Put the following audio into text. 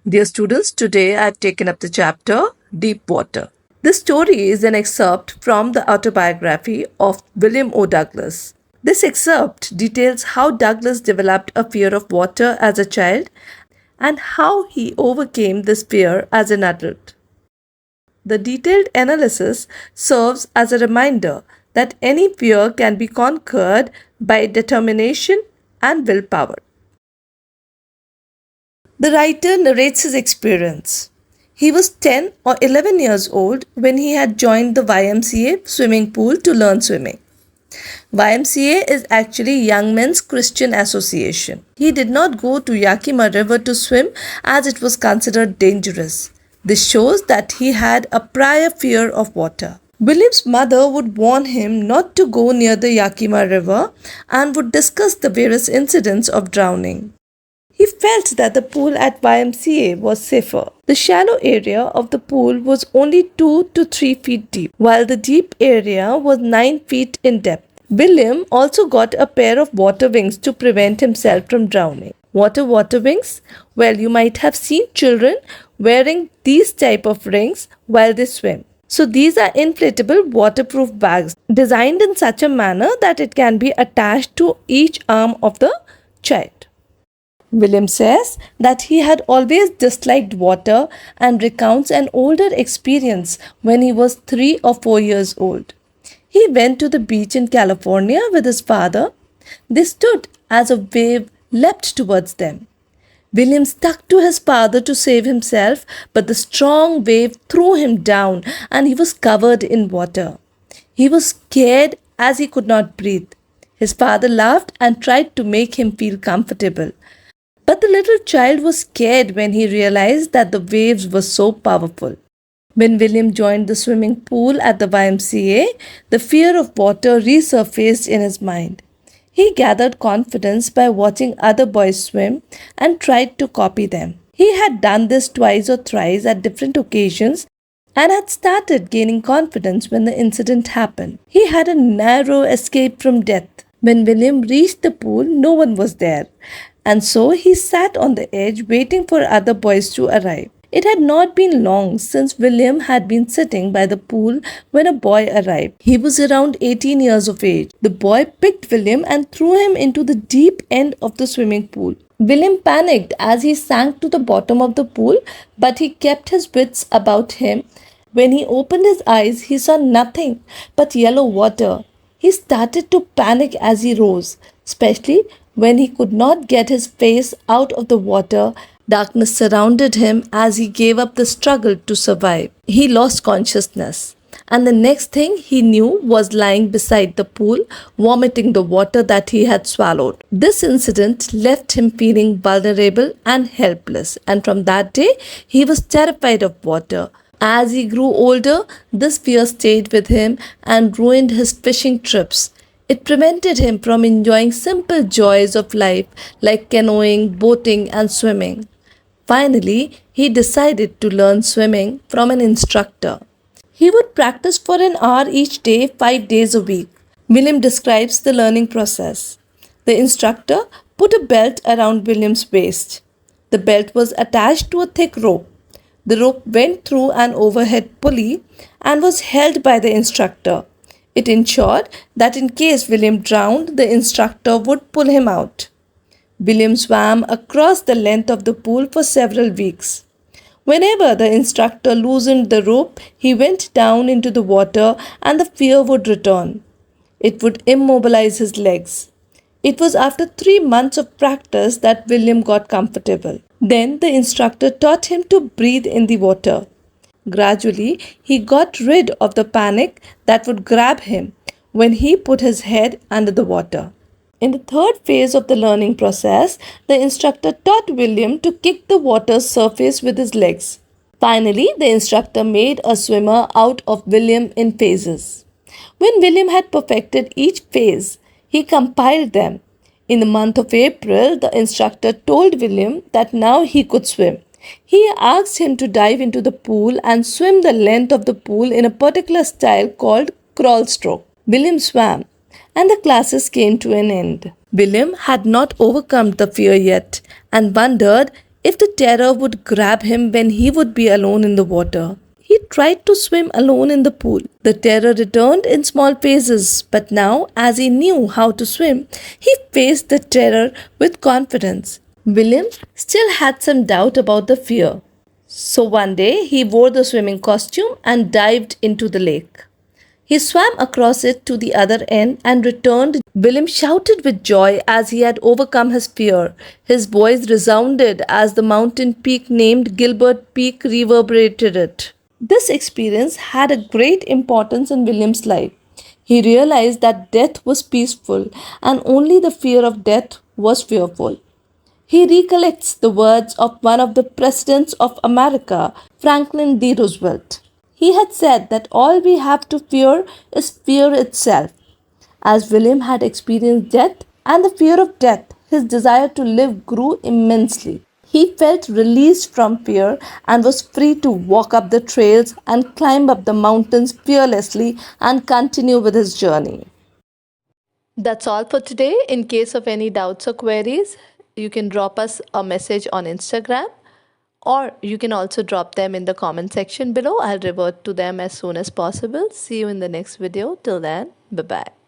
Dear students, today I've taken up the chapter Deep Water. This story is an excerpt from the autobiography of William O. Douglas. This excerpt details how Douglas developed a fear of water as a child and how he overcame this fear as an adult. The detailed analysis serves as a reminder that any fear can be conquered by determination and willpower. The writer narrates his experience. He was 10 or 11 years old when he had joined the YMCA swimming pool to learn swimming. YMCA is actually Young Men's Christian Association. He did not go to Yakima River to swim as it was considered dangerous. This shows that he had a prior fear of water. William's mother would warn him not to go near the Yakima River and would discuss the various incidents of drowning. He felt that the pool at YMCA was safer. The shallow area of the pool was only 2 to 3 feet deep, while the deep area was 9 feet in depth. William also got a pair of water wings to prevent himself from drowning. Water wings? Well, you might have seen children wearing these type of rings while they swim. So these are inflatable waterproof bags designed in such a manner that it can be attached to each arm of the child. William says that he had always disliked water and recounts an older experience when he was 3 or 4 years old. He went to the beach in California with his father. They stood as a wave leapt towards them. William stuck to his father to save himself, but the strong wave threw him down and he was covered in water. He was scared as he could not breathe. His father laughed and tried to make him feel comfortable. But the little child was scared when he realized that the waves were so powerful. When William joined the swimming pool at the YMCA, the fear of water resurfaced in his mind. He gathered confidence by watching other boys swim and tried to copy them. He had done this twice or thrice at different occasions and had started gaining confidence when the incident happened. He had a narrow escape from death. When William reached the pool, no one was there, and so he sat on the edge waiting for other boys to arrive. It had not been long since William had been sitting by the pool when a boy arrived. He was around 18 years of age. The boy picked William and threw him into the deep end of the swimming pool. William panicked as he sank to the bottom of the pool, but he kept his wits about him. When he opened his eyes, he saw nothing but yellow water. He started to panic as he rose, especially when he could not get his face out of the water. Darkness surrounded him as he gave up the struggle to survive. He lost consciousness, and the next thing he knew was lying beside the pool, vomiting the water that he had swallowed. This incident left him feeling vulnerable and helpless, and from that day, he was terrified of water. As he grew older, this fear stayed with him and ruined his fishing trips. It prevented him from enjoying simple joys of life like canoeing, boating, and swimming. Finally, he decided to learn swimming from an instructor. He would practice for an hour each day, 5 days a week. William describes the learning process. The instructor put a belt around William's waist. The belt was attached to a thick rope. The rope went through an overhead pulley and was held by the instructor. It ensured that in case William drowned, the instructor would pull him out. William swam across the length of the pool for several weeks. Whenever the instructor loosened the rope, he went down into the water and the fear would return. It would immobilize his legs. It was after 3 months of practice that William got comfortable. Then the instructor taught him to breathe in the water. Gradually, he got rid of the panic that would grab him when he put his head under the water. In the third phase of the learning process, the instructor taught William to kick the water's surface with his legs. Finally, the instructor made a swimmer out of William in phases. When William had perfected each phase, he compiled them. In the month of April, the instructor told William that now he could swim. He asked him to dive into the pool and swim the length of the pool in a particular style called crawl stroke. William swam, and the classes came to an end. William had not overcome the fear yet and wondered if the terror would grab him when he would be alone in the water. He tried to swim alone in the pool. The terror returned in small phases, but now, as he knew how to swim, he faced the terror with confidence. William still had some doubt about the fear. So one day he wore the swimming costume and dived into the lake. He swam across it to the other end and returned. William shouted with joy as he had overcome his fear. His voice resounded as the mountain peak named Gilbert Peak reverberated it. This experience had a great importance in William's life. He realized that death was peaceful and only the fear of death was fearful. He recollects the words of one of the presidents of America, Franklin D. Roosevelt. He had said that all we have to fear is fear itself. As William had experienced death and the fear of death, his desire to live grew immensely. He felt released from fear and was free to walk up the trails and climb up the mountains fearlessly and continue with his journey. That's all for today. In case of any doubts or queries, you can drop us a message on Instagram, or you can also drop them in the comment section below. I'll revert to them as soon as possible. See you in the next video. Till then, bye-bye.